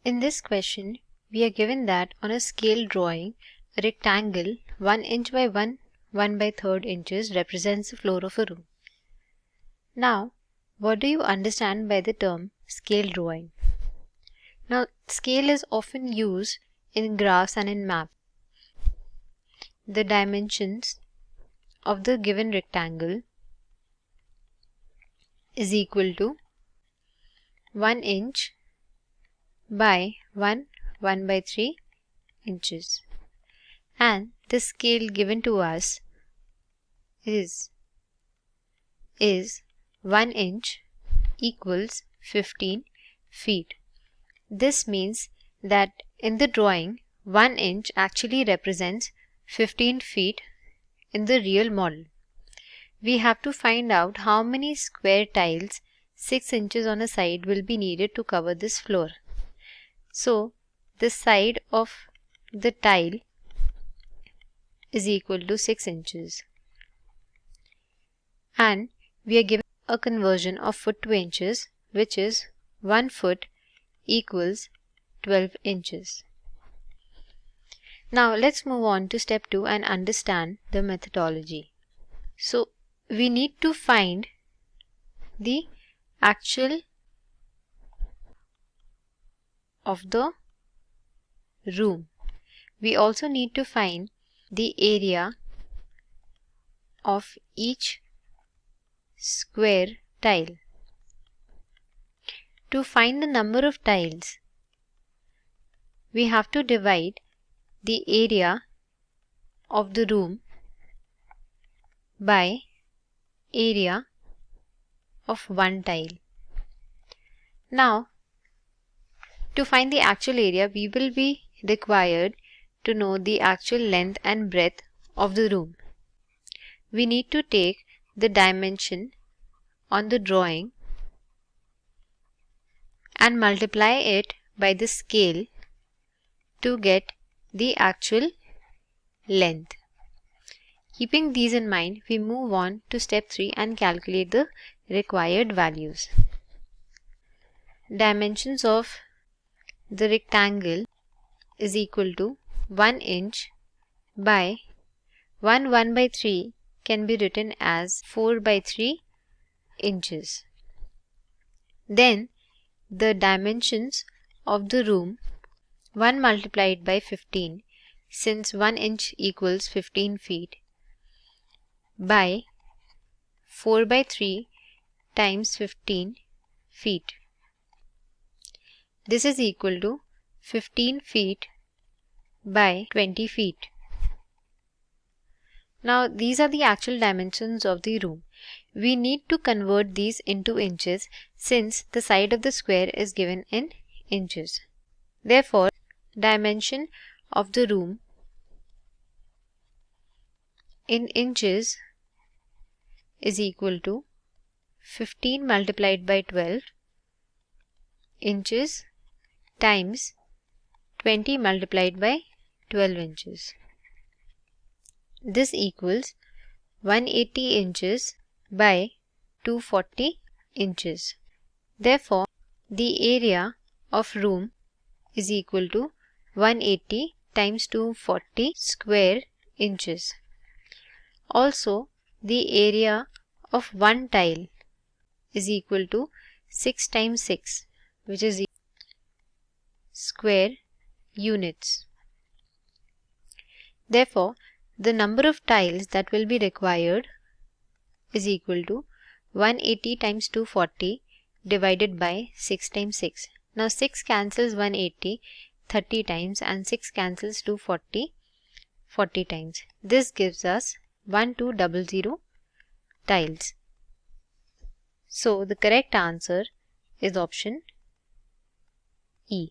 In this question, we are given that on a scale drawing, a rectangle 1 inch by 1 by 3 inches represents the floor of a room. Now, what do you understand by the term scale drawing? Now, scale is often used in graphs and in maps. The dimensions of the given rectangle is equal to 1 inch by 1 by 3 inches, and the scale given to us is 1 inch equals 15 feet. This means that in the drawing 1 inch actually represents 15 feet in the real model. We have to find out how many square tiles 6 inches on a side will be needed to cover this floor. So, the side of the tile is equal to 6 inches. And we are given a conversion of foot to inches, which is 1 foot equals 12 inches. Now, let's move on to step 2 and understand the methodology. So, we need to find the actual of the room. We also need to find the area of each square tile. To find the number of tiles, we have to divide the area of the room by area of one tile. Now, to find the actual area, we will be required to know the actual length and breadth of the room. We need to take the dimension on the drawing and multiply it by the scale to get the actual length. Keeping these in mind, we move on to step 3 and calculate the required values. Dimensions of the rectangle is equal to 1 inch by 1 by 3 can be written as 4 by 3 inches. Then the dimensions of the room 1 multiplied by 15, since 1 inch equals 15 feet, by 4 by 3 times 15 feet. This is equal to 15 feet by 20 feet. Now, these are the actual dimensions of the room. We need to convert these into inches since the side of the square is given in inches. Therefore, dimension of the room in inches is equal to 15 multiplied by 12 inches times 20 multiplied by 12 inches. This equals 180 inches by 240 inches. Therefore, the area of room is equal to 180 times 240 square inches. Also, the area of one tile is equal to 6 times 6, which is square units. Therefore, the number of tiles that will be required is equal to 180 times 240 divided by 6 times 6. Now, 6 cancels 180 30 times and 6 cancels 240 40 times. This gives us 1200 tiles. So, the correct answer is option E.